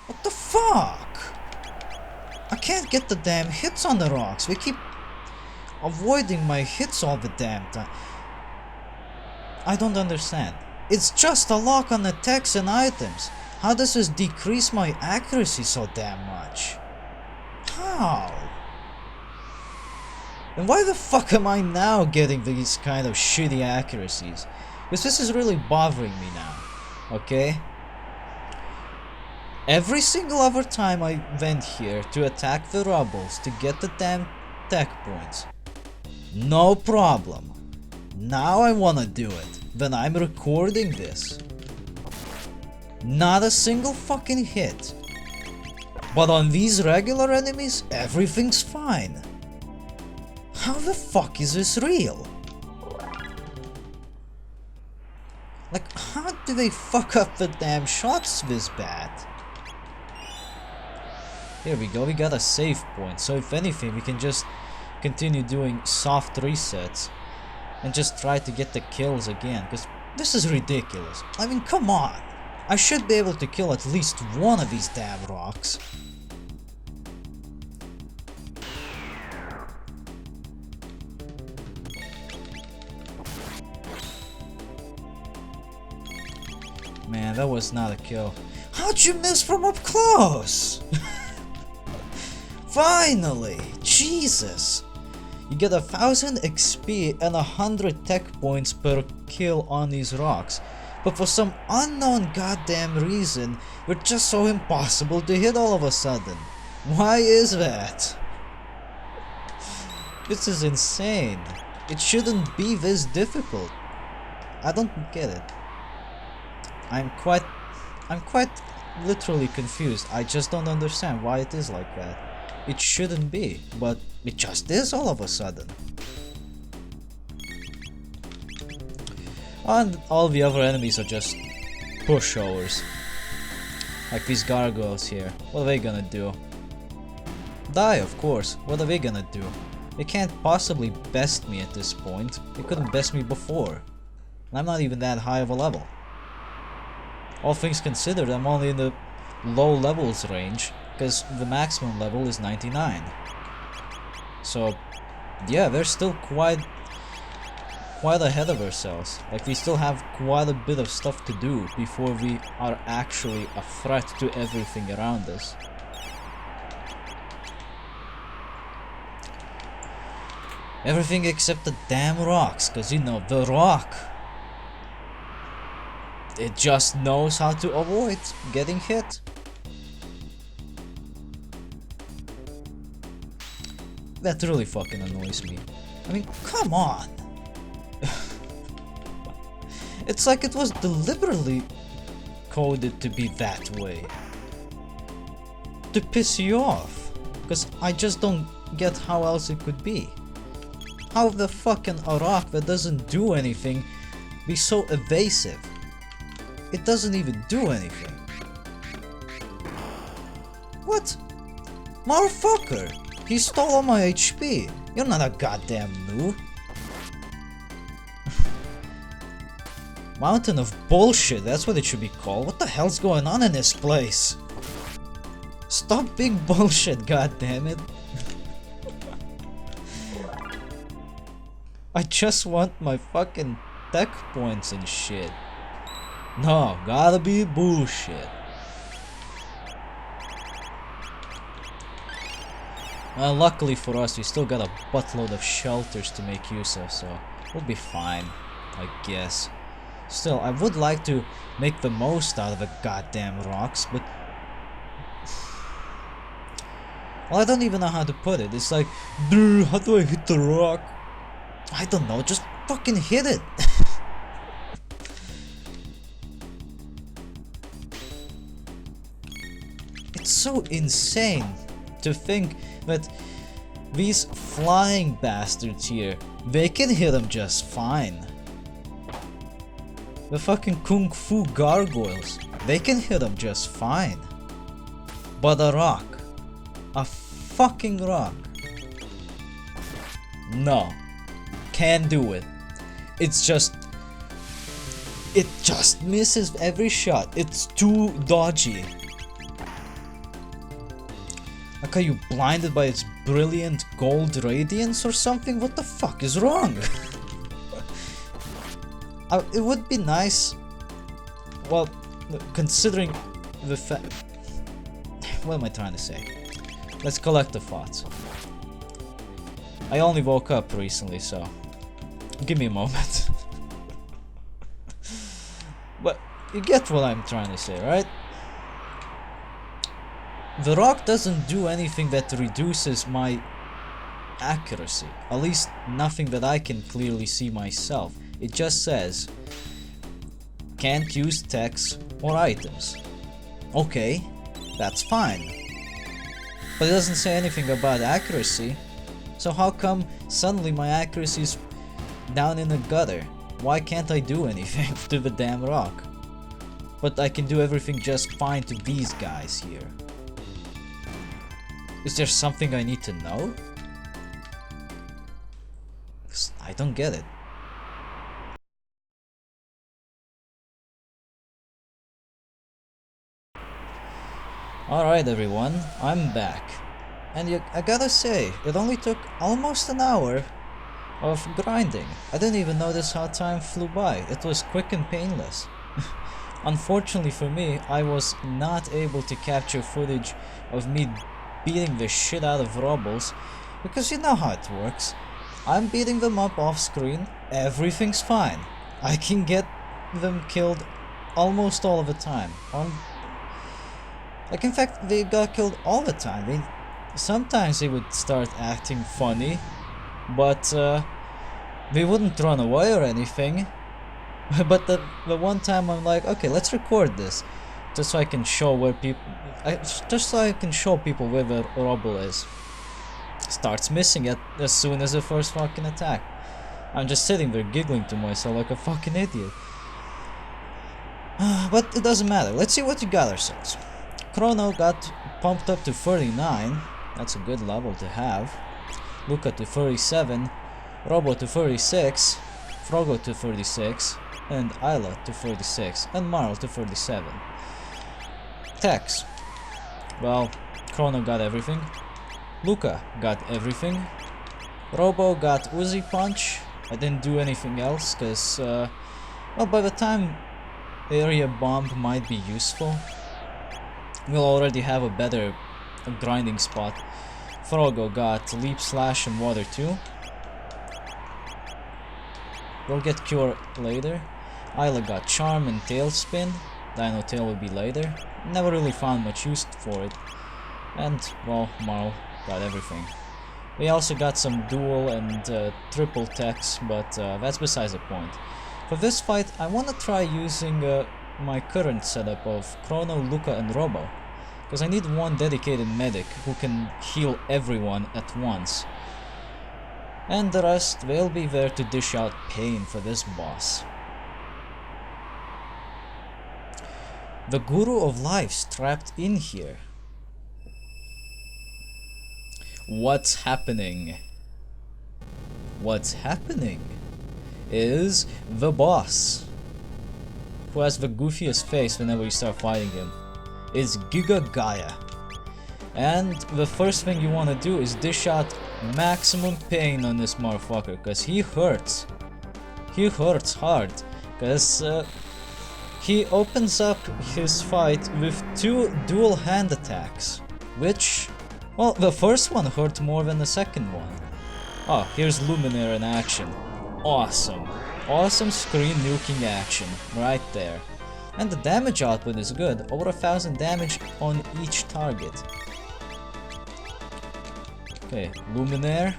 What the fuck? I can't get the damn hits on the rocks. We keep avoiding my hits all the damn time. I don't understand. It's just a lock on attacks and items. How does this decrease my accuracy so damn much? How? And why the fuck am I now getting these kind of shitty accuracies? Because this is really bothering me now. Okay? Every single other time I went here to attack the rubbles to get the damn tech points. No problem. Now I wanna do it when I'm recording this. Not a single fucking hit. But on these regular enemies, everything's fine. How the fuck is this real? Like, how do they fuck up the damn shots this bad? Here we go, we got a save point, so if anything we can just continue doing soft resets and just try to get the kills again, because this is ridiculous. I mean, come on! I should be able to kill at least one of these damn rocks. Man, that was not a kill. How'd you miss from up close? Finally! Jesus! You get 1000 XP and 100 tech points per kill on these rocks. But for some unknown goddamn reason, they're just so impossible to hit all of a sudden. Why is that? This is insane. It shouldn't be this difficult. I don't get it. I'm quite literally confused. I just don't understand why it is like that. It shouldn't be, but it just is all of a sudden. And all the other enemies are just pushovers. Like these gargoyles here. What are they gonna do? Die, of course. What are they gonna do? They can't possibly best me at this point. They couldn't best me before. I'm not even that high of a level. All things considered, I'm only in the low levels range, because the maximum level is 99. So, yeah, they're still quite ahead of ourselves. Like, we still have quite a bit of stuff to do before we are actually a threat to everything around us. Everything except the damn rocks, because you know, the rock, it just knows how to avoid getting hit. That really fucking annoys me. I mean, come on! It's like it was deliberately coded to be that way. To piss you off. Because I just don't get how else it could be. How the fucking a rock that doesn't do anything be so evasive? It doesn't even do anything. What? Motherfucker! He stole all my HP. You're not a goddamn noob. Mountain of Bullshit, that's what it should be called. What the hell's going on in this place? Stop being bullshit, goddammit. I just want my fucking tech points and shit. No, gotta be bullshit. Well, luckily for us, we still got a buttload of shelters to make use of, so we'll be fine, I guess. Still, I would like to make the most out of the goddamn rocks, but... well, I don't even know how to put it. It's like, dude, how do I hit the rock? I don't know, just fucking hit it. It's so insane to think that these flying bastards here, they can hit them just fine. The fucking kung fu gargoyles, they can hit them just fine. But a rock, a fucking rock, no, can't do it. It just misses every shot. It's too dodgy. Like, are you blinded by its brilliant gold radiance or something? What the fuck is wrong? It would be nice, well, considering the fact... What am I trying to say? Let's collect the thoughts. I only woke up recently, so give me a moment. But you get what I'm trying to say, right? The rock doesn't do anything that reduces my accuracy. At least nothing that I can clearly see myself. It just says, can't use text or items. Okay, that's fine. But it doesn't say anything about accuracy. So how come suddenly my accuracy is down in the gutter? Why can't I do anything to the damn rock? But I can do everything just fine to these guys here. Is there something I need to know? 'Cause I don't get it. Alright everyone, I'm back. And I gotta say, it only took almost an hour of grinding. I didn't even notice how time flew by. It was quick and painless. Unfortunately for me, I was not able to capture footage of me beating the shit out of Robles, because you know how it works. I'm beating them up off screen, everything's fine. I can get them killed almost all of the time. Like, in fact, they got killed all the time. Sometimes they would start acting funny, but they wouldn't run away or anything. But the one time I'm like, okay, let's record this, just so I can show where people, just so I can show people where the Roble is. Starts missing it as soon as the first fucking attack. I'm just sitting there giggling to myself like a fucking idiot. But it doesn't matter. Let's see what you got ourselves. Chrono got pumped up to 39. That's a good level to have. Luca to 37. Robo to 36. Frogo to 36. And Isla to 36. And Marl to 37. Tex. Well, Chrono got everything. Luca got everything. Robo got Uzi Punch. I didn't do anything else because, well, by the time Area Bomb might be useful, we'll already have a better grinding spot. Frogo got Leap Slash and Water 2. We'll get Cure later. Isla got Charm and Tailspin. Dino Tail will be later. Never really found much use for it. And, well, Marl got everything. We also got some dual and triple techs, but that's besides the point. For this fight, I want to try using my current setup of Chrono, Luca and Robo, because I need one dedicated medic who can heal everyone at once. And the rest, they'll be there to dish out pain for this boss. The Guru of Life's trapped in here. What's happening? What's happening is the boss, who has the goofiest face whenever you start fighting him, is Giga Gaia. And the first thing you want to do is dish out maximum pain on this motherfucker, because he hurts. He hurts hard, because he opens up his fight with 2 dual hand attacks, which, well, the first one hurt more than the second one. Oh, here's Luminaire in action. Awesome. Awesome screen nuking action right there. And the damage output is good, over 1000 damage on each target. Okay, Luminaire,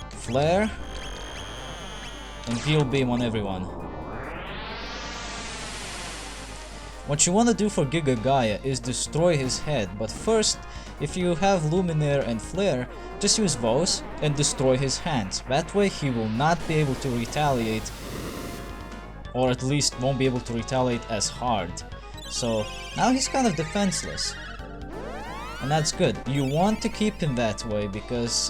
Flare, and Heal Beam on everyone. What you want to do for Giga Gaia is destroy his head, but first, if you have Luminaire and Flare, just use those and destroy his hands. That way he will not be able to retaliate, or at least won't be able to retaliate as hard. So now he's kind of defenseless. And that's good. You want to keep him that way because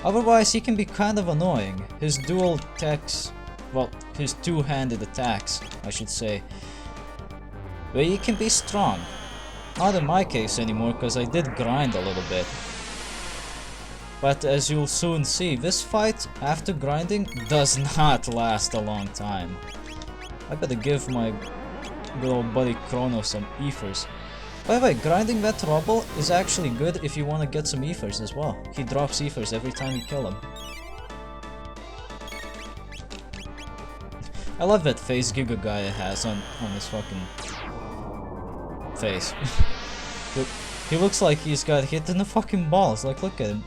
otherwise he can be kind of annoying. His dual attacks, well, his two-handed attacks, I should say, but he can be strong. Not in my case anymore, because I did grind a little bit. But as you'll soon see, this fight, after grinding, does not last a long time. I better give my good old buddy Chrono some ethers. By the way, grinding that rubble is actually good if you want to get some ethers as well. He drops ethers every time you kill him. I love that face Giga Guy has on his fucking face. He looks like he's got hit in the fucking balls. Like, look at him.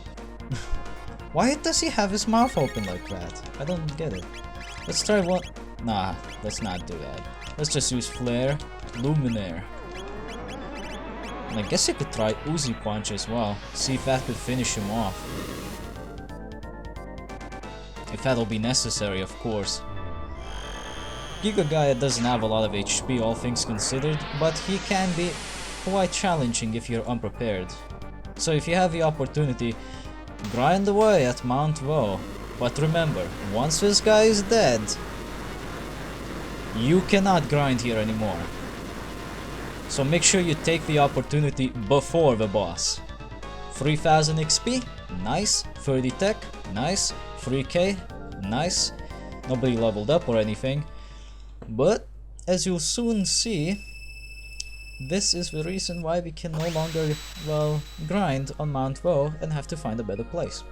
Why does he have his mouth open like that? I don't get it. Let's try one. Nah, let's not do that. Let's just use Flare, Luminaire. And I guess you could try Uzi Punch as well. See if that could finish him off. If that'll be necessary, of course. Giga Gaia doesn't have a lot of HP, all things considered, but he can be quite challenging if you're unprepared. So if you have the opportunity, grind away at Mount Woe. But remember, once this guy is dead, you cannot grind here anymore. So make sure you take the opportunity before the boss. 3000 XP, nice. 30 tech, nice. 3k, nice. Nobody leveled up or anything. But, as you'll soon see, this is the reason why we can no longer, well, grind on Mount Woe and have to find a better place.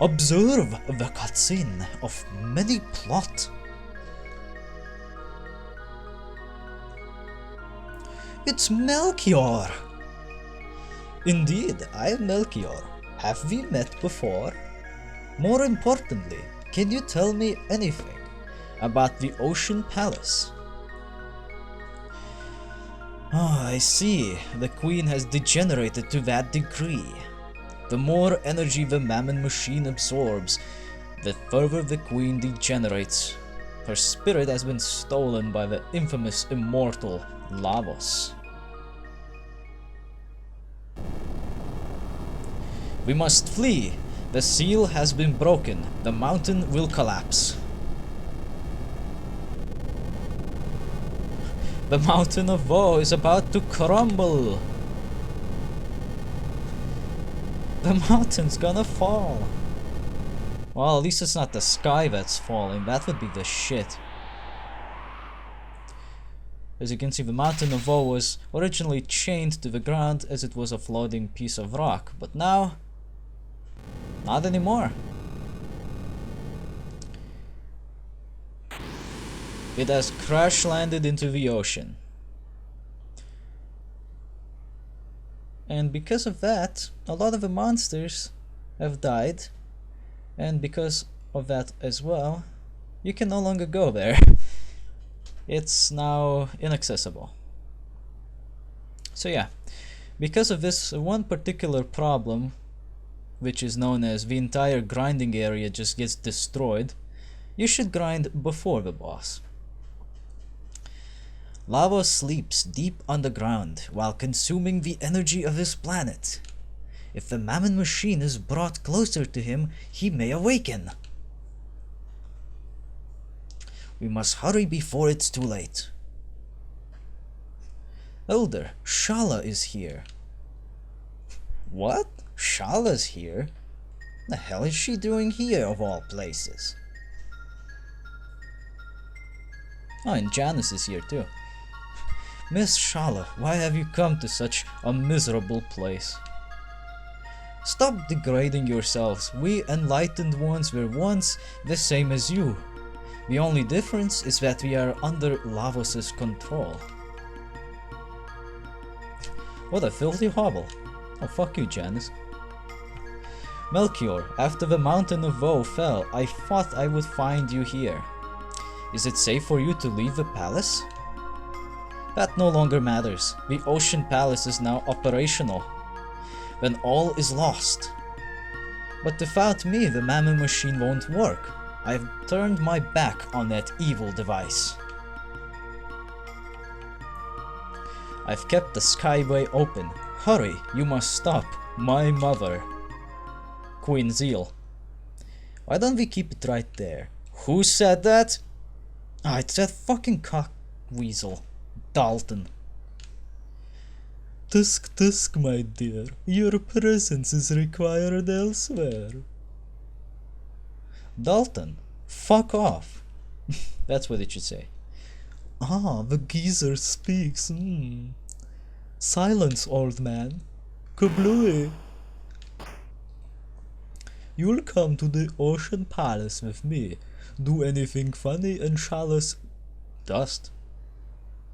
Observe the cutscene of many plot. It's Melchior! Indeed, I am Melchior. Have we met before? More importantly, can you tell me anything about the Ocean Palace? Oh, I see. The Queen has degenerated to that degree. The more energy the Mammon machine absorbs, the further the Queen degenerates. Her spirit has been stolen by the infamous immortal Lavos. We must flee. The seal has been broken. The mountain will collapse. The Mountain of Woe is about to crumble. The mountain's gonna fall. Well, at least it's not the sky that's falling. That would be the shit. As you can see, the Mountain of Woe was originally chained to the ground as it was a floating piece of rock, but now, not anymore. It has crash landed into the ocean. And because of that, a lot of the monsters have died. And because of that as well, you can no longer go there. It's now inaccessible. So yeah, because of this one particular problem, which is known as the entire grinding area just gets destroyed, you should grind before the boss. Lavos sleeps deep underground while consuming the energy of his planet. If the Mammon machine is brought closer to him, he may awaken. We must hurry before it's too late. Elder, Shala is here. What? Shala's here? The hell is she doing here of all places? Oh, and Janice is here too. Miss Shala, why have you come to such a miserable place? Stop degrading yourselves. We enlightened ones were once the same as you. The only difference is that we are under Lavos' control. What a filthy hovel. Oh, fuck you, Janice. Melchior, after the Mountain of Woe fell, I thought I would find you here. Is it safe for you to leave the palace? That no longer matters. The Ocean Palace is now operational. Then all is lost. But without me, the Mammon machine won't work. I've turned my back on that evil device. I've kept the skyway open. Hurry, you must stop. My mother. Queen Zeal. Why don't we keep it right there? Who said that? Ah, it's that fucking cock weasel. Dalton. Tusk Tusk, my dear, your presence is required elsewhere. Dalton, fuck off. That's what it should say. Ah, the geezer speaks. Silence, old man. Kablooey. You'll come to the Ocean Palace with me. Do anything funny and Chalice... Dust?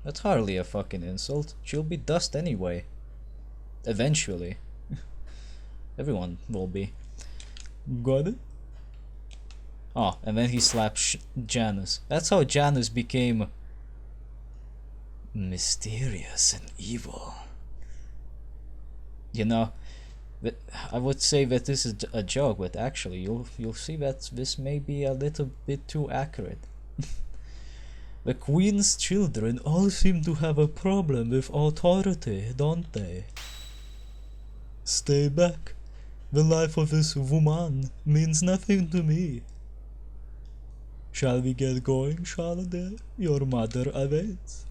That's hardly a fucking insult. She'll be dust anyway. Eventually. Everyone will be. Got it? Oh, and then he slaps Janus. That's how Janus became... mysterious and evil. You know, I would say that this is a joke, but actually you'll see that this may be a little bit too accurate. The Queen's children all seem to have a problem with authority, don't they? Stay back. The life of this woman means nothing to me. Shall we get going, Hwaldar? Your mother awaits.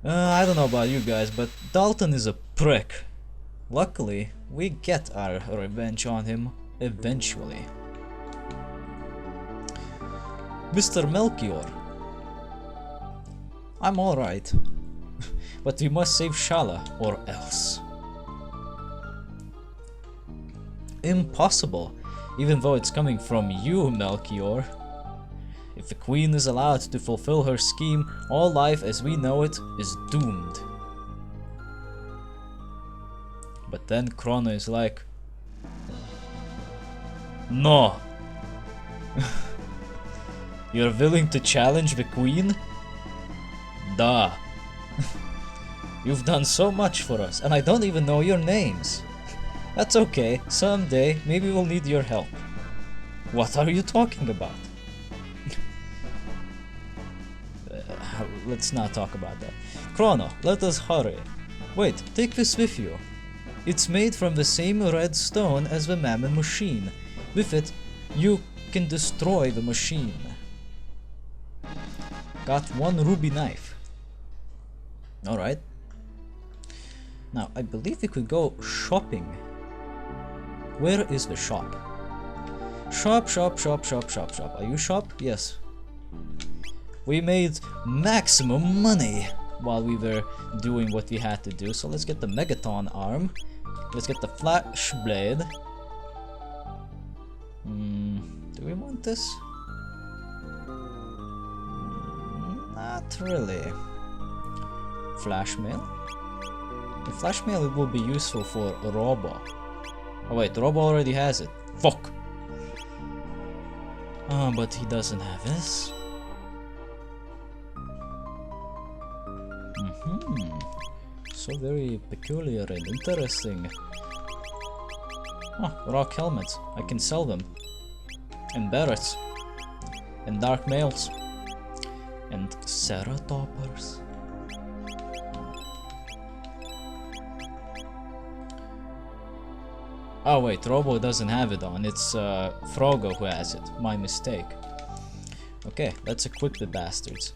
I don't know about you guys, but Dalton is a prick. Luckily, we get our revenge on him eventually. Mr. Melchior. I'm alright. But we must save Shala, or else. Impossible, even though it's coming from you, Melchior. If the Queen is allowed to fulfill her scheme, all life as we know it is doomed. But then Chrono is like, no. You're willing to challenge the Queen? Duh. You've done so much for us, and I don't even know your names. That's okay, someday maybe we'll need your help. What are you talking about? Let's not talk about that. Chrono, let us hurry. Wait, take this with you. It's made from the same red stone as the Mammon machine. With it, you can destroy the machine. Got one ruby knife. Alright. Now, I believe we could go shopping. Where is the shop? Shop, shop, shop, shop, shop, shop. Are you shop? Yes. We made maximum money while we were doing what we had to do. So let's get the Megaton arm. Let's get the Flash Blade. Do we want this? Not really. Flash Mail? The Flash Mail will be useful for Robo. Oh wait, Robo already has it. Fuck! Oh, but he doesn't have this. So very peculiar and interesting. Oh, rock helmets. I can sell them. And barrets. And dark mails. And ceratoppers. Oh wait, Robo doesn't have it on. It's Frogo who has it. My mistake. Okay, let's equip the bastards.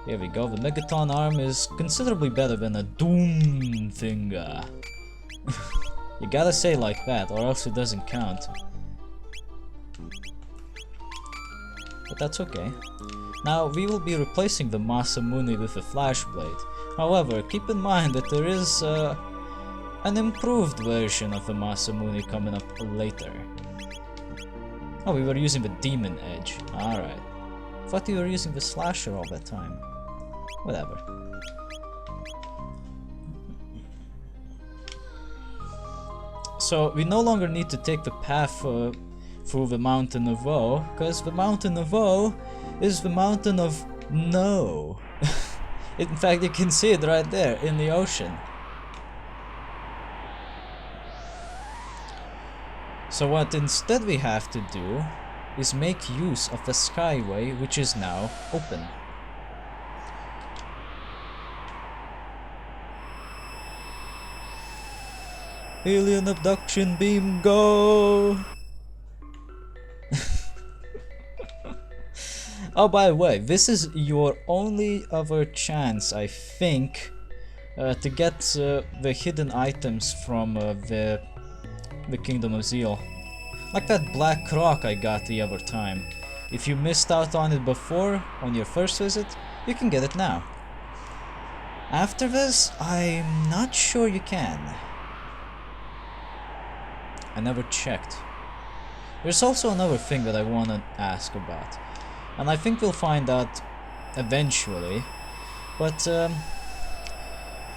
Here we go. The Megaton arm is considerably better than a Doom Finger. You gotta say like that, or else it doesn't count. But that's okay. Now, we will be replacing the Masamune with a Flash Blade. However, keep in mind that there is an improved version of the Masamune coming up later. Oh, we were using the Demon Edge. Alright. Thought you were using the Slasher all that time. Whatever. So, we no longer need to take the path through the Mountain of Woe, because the Mountain of Woe is the Mountain of No. In fact, you can see it right there in the ocean. So what instead we have to do is make use of the Skyway, which is now open. Alien abduction beam, go! Oh, by the way, this is your only other chance, I think, to get the hidden items from the Kingdom of Zeal. Like that black rock I got the other time. If you missed out on it before, on your first visit, you can get it now. After this, I'm not sure you can. I never checked. There's also another thing that I wanna ask about. And I think we'll find out eventually. But,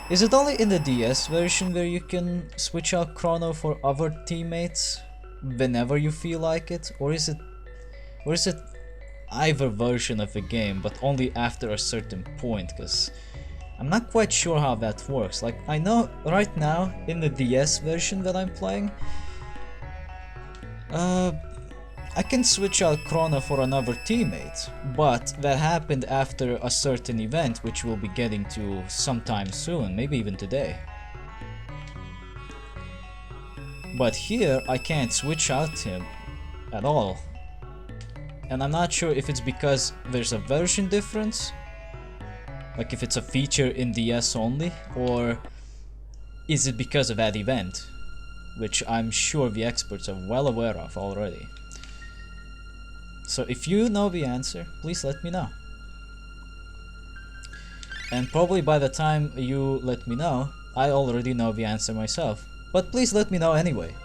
is it only in the DS version where you can switch out Chrono for other teammates whenever you feel like it? Or is it either version of the game, but only after a certain point? Because I'm not quite sure how that works. Like, I know right now in the DS version that I'm playing, I can switch out Chrono for another teammate, but that happened after a certain event, which we'll be getting to sometime soon, maybe even today. But here, I can't switch out him at all. And I'm not sure if it's because there's a version difference, like if it's a feature in DS only, or is it because of that event, which I'm sure the experts are well aware of already. So if you know the answer, please let me know. And probably by the time you let me know, I already know the answer myself. But please let me know anyway.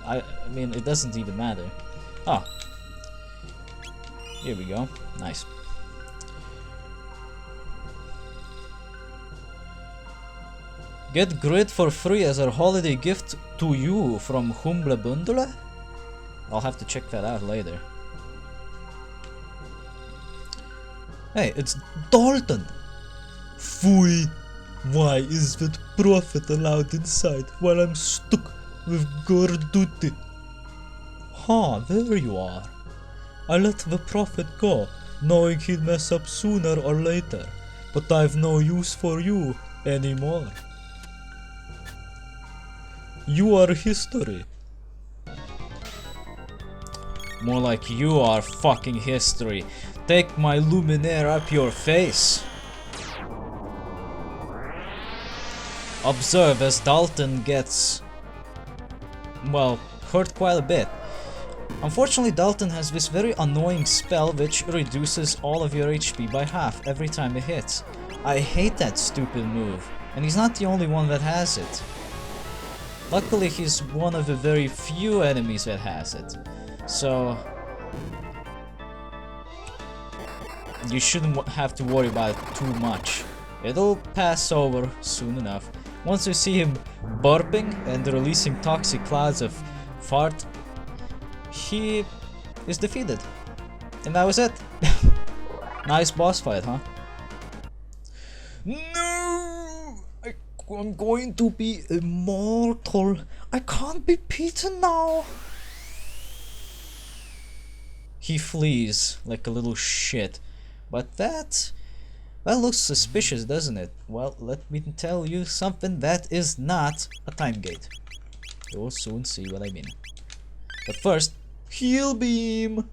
I mean, it doesn't even matter. Ah, here we go. Nice. Get grid for free as a holiday gift to you from Humble Bundle? I'll have to check that out later. Hey, it's Dalton! Fui! Why is that prophet allowed inside while I'm stuck with Gorduti? Ha, there you are. I let the prophet go, knowing he'd mess up sooner or later, but I've no use for you anymore. You are history. More like you are fucking history. Take my luminaire up your face. Observe as Dalton gets, well, hurt quite a bit. Unfortunately, Dalton has this very annoying spell which reduces all of your HP by half every time it hits. I hate that stupid move, and he's not the only one that has it. Luckily, he's one of the very few enemies that has it. So you shouldn't have to worry about it too much. It'll pass over soon enough. Once you see him burping and releasing toxic clouds of fart, he is defeated. And that was it. Nice boss fight, huh? No! I'm going to be immortal. I can't be beaten now. He flees like a little shit. But that looks suspicious, doesn't it? Well, let me tell you something, that is not a time gate. You'll soon see what I mean. But first, heal beam!